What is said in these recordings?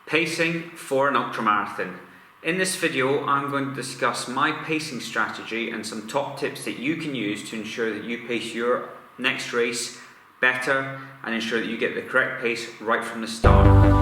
Pacing for an ultramarathon. In this video, I'm going to discuss my pacing strategy and some top tips that you can use to ensure that you pace your next race better and ensure that you get the correct pace right from the start.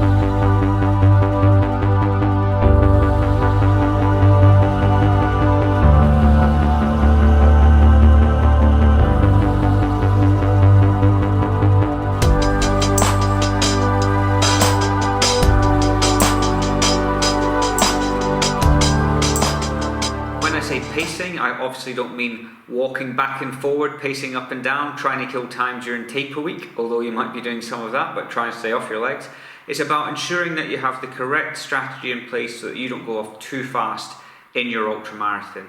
Pacing, I obviously don't mean walking back and forward, pacing up and down, trying to kill time during taper week, although you might be doing some of that, but try and stay off your legs. It's about ensuring that you have the correct strategy in place so that you don't go off too fast in your ultramarathon.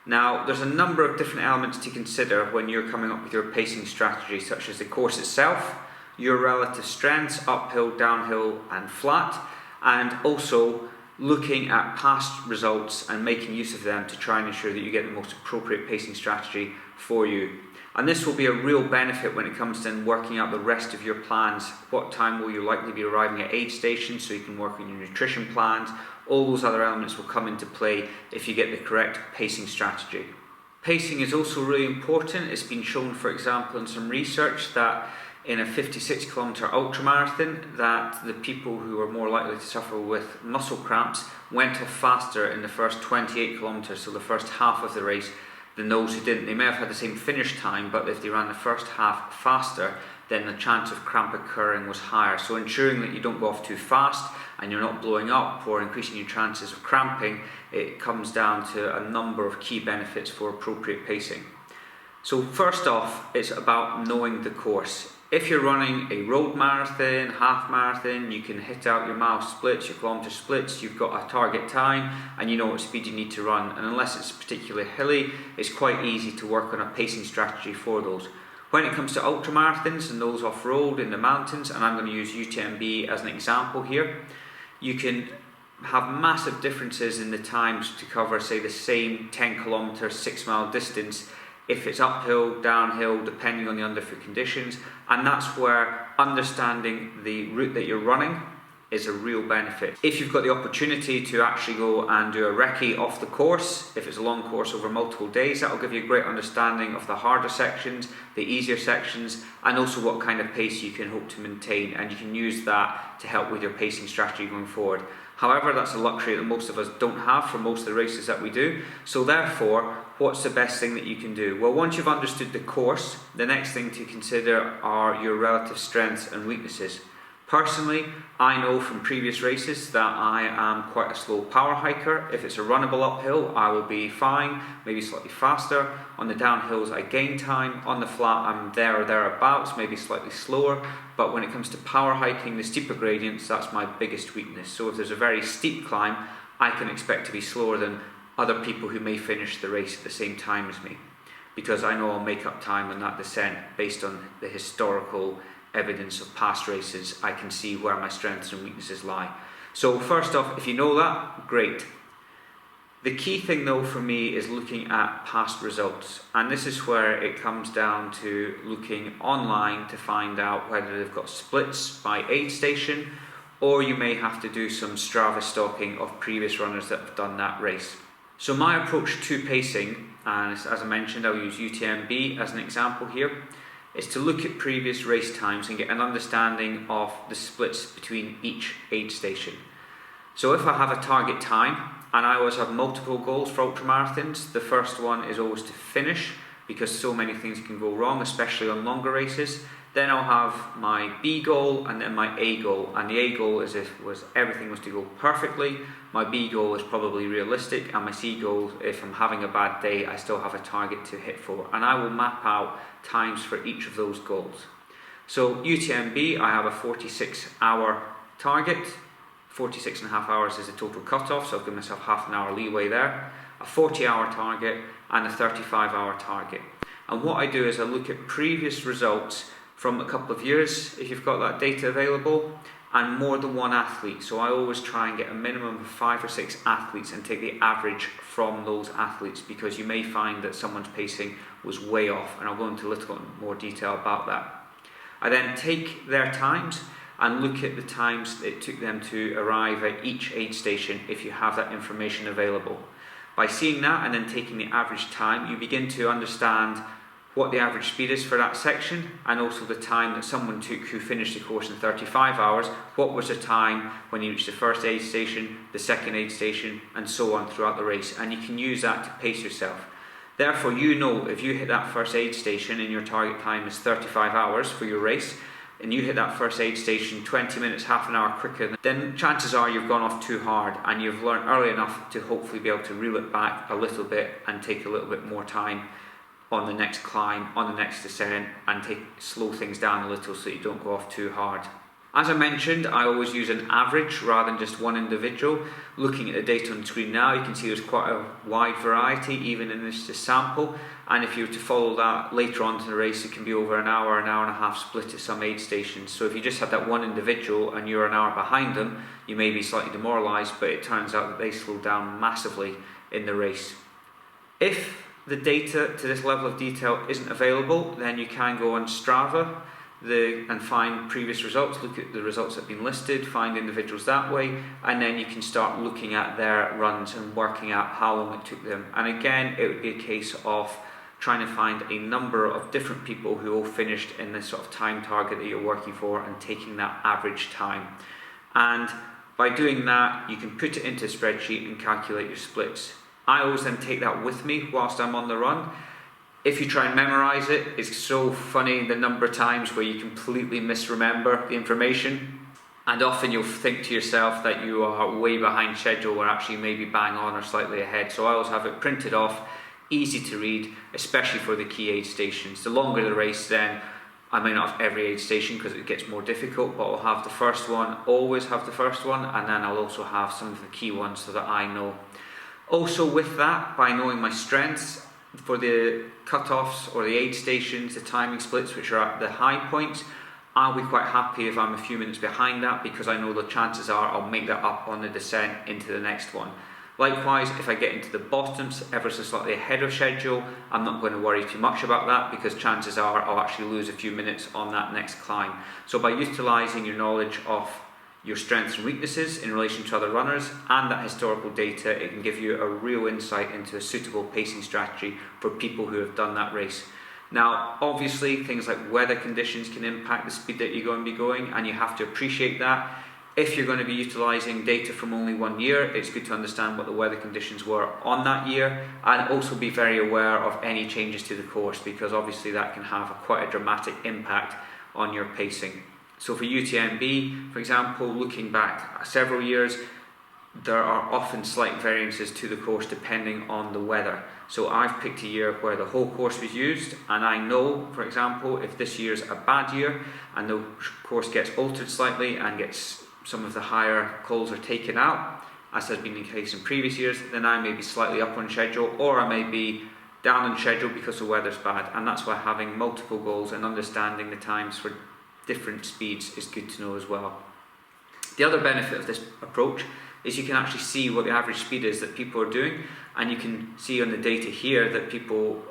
Now, there's a number of different elements to consider when you're coming up with your pacing strategy, such as the course itself, your relative strengths, uphill, downhill and flat, and also looking at past results and making use of them to try and ensure that you get the most appropriate pacing strategy for you. And this will be a real benefit when it comes to working out the rest of your plans. What time will you likely be arriving at aid stations so you can work on your nutrition plans. All those other elements will come into play if you get the correct pacing strategy. Pacing is also really important. It's been shown, for example, in some research that in a 56-kilometre ultramarathon that the people who are more likely to suffer with muscle cramps went off faster in the first 28 kilometres, so the first half of the race, than those who didn't. They may have had the same finish time, but if they ran the first half faster, then the chance of cramp occurring was higher. So ensuring that you don't go off too fast and you're not blowing up or increasing your chances of cramping, it comes down to a number of key benefits for appropriate pacing. So first off, it's about knowing the course. If you're running a road marathon, half marathon, you can hit out your mile splits, your kilometre splits, you've got a target time and you know what speed you need to run. And unless it's particularly hilly, it's quite easy to work on a pacing strategy for those. When it comes to ultramarathons and those off-road in the mountains, and I'm going to use UTMB as an example here, you can have massive differences in the times to cover, say, the same 10 kilometre, 6 mile distance if it's uphill, downhill, depending on the underfoot conditions. And that's where understanding the route that you're running is a real benefit. If you've got the opportunity to actually go and do a recce off the course, if it's a long course over multiple days, that'll give you a great understanding of the harder sections, the easier sections, and also what kind of pace you can hope to maintain, and you can use that to help with your pacing strategy going forward. However, that's a luxury that most of us don't have for most of the races that we do. So therefore, what's the best thing that you can do? Well, once you've understood the course, the next thing to consider are your relative strengths and weaknesses. Personally, I know from previous races that I am quite a slow power hiker. If it's a runnable uphill, I will be fine, maybe slightly faster. On the downhills, I gain time. On the flat, I'm there or thereabouts, maybe slightly slower. But when it comes to power hiking, the steeper gradients, that's my biggest weakness. So if there's a very steep climb, I can expect to be slower than other people who may finish the race at the same time as me, because I know I'll make up time on that descent based on the historical evidence of past races. I can see where my strengths and weaknesses lie. So first off, if you know that, great. The key thing though for me is looking at past results, and this is where it comes down to looking online to find out whether they've got splits by aid station, or you may have to do some Strava stalking of previous runners that have done that race. So my approach to pacing, and as I mentioned, I'll use UTMB as an example here, is to look at previous race times and get an understanding of the splits between each aid station. So if I have a target time, and I always have multiple goals for ultramarathons, the first one is always to finish, because so many things can go wrong, especially on longer races. Then I'll have my B goal and then my A goal. And the A goal is if everything was to go perfectly. My B goal is probably realistic, and my C goal, if I'm having a bad day, I still have a target to hit for. And I will map out times for each of those goals. So UTMB, I have a 46-hour target. 46 and a half hours is the total cutoff, so I've given myself half an hour leeway there. A 40-hour target and a 35-hour target. And what I do is I look at previous results from a couple of years, if you've got that data available, and more than one athlete. So I always try and get a minimum of 5 or 6 athletes and take the average from those athletes, because you may find that someone's pacing was way off, and I'll go into a little more detail about that. I then take their times and look at the times it took them to arrive at each aid station if you have that information available. By seeing that and then taking the average time, you begin to understand what the average speed is for that section, and also the time that someone took who finished the course in 35 hours, what was the time when you reached the first aid station, the second aid station, and so on throughout the race, and you can use that to pace yourself. Therefore, you know if you hit that first aid station and your target time is 35 hours for your race, and you hit that first aid station 20 minutes, half an hour quicker, then chances are you've gone off too hard and you've learned early enough to hopefully be able to reel it back a little bit and take a little bit more time on the next climb, on the next descent, and slow things down a little so you don't go off too hard. As I mentioned, I always use an average rather than just one individual. Looking at the data on the screen now, you can see there's quite a wide variety even in this sample, and if you were to follow that later on in the race, it can be over an hour and a half split at some aid stations. So if you just had that one individual and you're an hour behind them, you may be slightly demoralised, but it turns out that they slowed down massively in the race. If the data to this level of detail isn't available, then you can go on Strava and find previous results, look at the results that have been listed, find individuals that way, and then you can start looking at their runs and working out how long it took them. And again, it would be a case of trying to find a number of different people who all finished in this sort of time target that you're working for and taking that average time. And by doing that, you can put it into a spreadsheet and calculate your splits. I always then take that with me whilst I'm on the run. If you try and memorise it, it's so funny the number of times where you completely misremember the information, and often you'll think to yourself that you are way behind schedule where actually you may be bang on or slightly ahead. So I always have it printed off, easy to read, especially for the key aid stations. The longer the race, then I may not have every aid station because it gets more difficult, but I'll have the first one, always have the first one, and then I'll also have some of the key ones so that I know. Also with that, by knowing my strengths for the cut-offs or the aid stations, the timing splits which are at the high points, I'll be quite happy if I'm a few minutes behind that, because I know the chances are I'll make that up on the descent into the next one. Likewise, if I get into the bottoms ever so slightly ahead of schedule, I'm not going to worry too much about that, because chances are I'll actually lose a few minutes on that next climb. So by utilising your knowledge of your strengths and weaknesses in relation to other runners and that historical data, it can give you a real insight into a suitable pacing strategy for people who have done that race. Now, obviously, things like weather conditions can impact the speed that you're going to be going, and you have to appreciate that. If you're going to be utilising data from only 1 year, it's good to understand what the weather conditions were on that year, and also be very aware of any changes to the course, because obviously that can have quite a dramatic impact on your pacing. So for UTMB, for example, looking back several years, there are often slight variances to the course depending on the weather. So I've picked a year where the whole course was used, and I know, for example, if this year's a bad year and the course gets altered slightly and gets some of the higher calls are taken out, as has been the case in previous years, then I may be slightly up on schedule, or I may be down on schedule because the weather's bad. And that's why having multiple goals and understanding the times for different speeds is good to know as well. The other benefit of this approach is you can actually see what the average speed is that people are doing, and you can see on the data here that people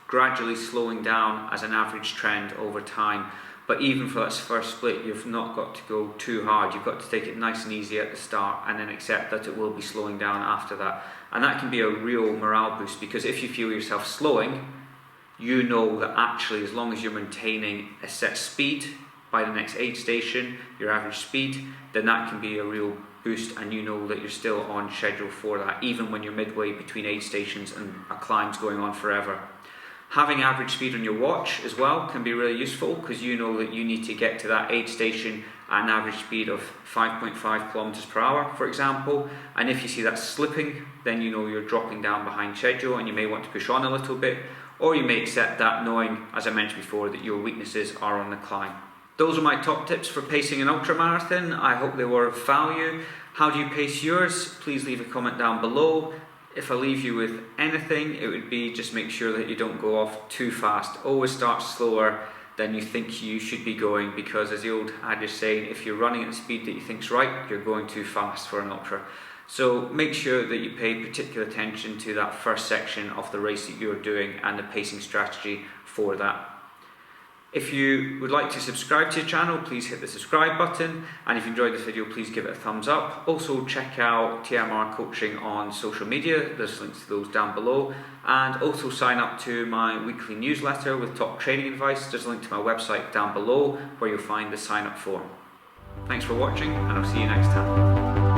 gradually slowing down as an average trend over time. But even for that first split, you've not got to go too hard. You've got to take it nice and easy at the start and then accept that it will be slowing down after that. And that can be a real morale boost, because if you feel yourself slowing, you know that actually as long as you're maintaining a set speed by the next aid station, your average speed, then that can be a real boost, and you know that you're still on schedule for that, even when you're midway between aid stations and a climb's going on forever. Having average speed on your watch as well can be really useful, because you know that you need to get to that aid station at an average speed of 5.5 kilometers per hour, for example, and if you see that slipping, then you know you're dropping down behind schedule and you may want to push on a little bit, or you may accept that knowing, as I mentioned before, that your weaknesses are on the climb. Those are my top tips for pacing an ultramarathon. I hope they were of value. How do you pace yours? Please leave a comment down below. If I leave you with anything, it would be just make sure that you don't go off too fast. Always start slower than you think you should be going, because as the old adage is saying, if you're running at the speed that you think's right, you're going too fast for an ultra. So make sure that you pay particular attention to that first section of the race that you're doing and the pacing strategy for that. If you would like to subscribe to the channel, please hit the subscribe button, and if you enjoyed this video, please give it a thumbs up. Also check out TMR Coaching on social media, there's links to those down below, and also sign up to my weekly newsletter with top training advice. There's a link to my website down below where you'll find the sign up form. Thanks for watching, and I'll see you next time.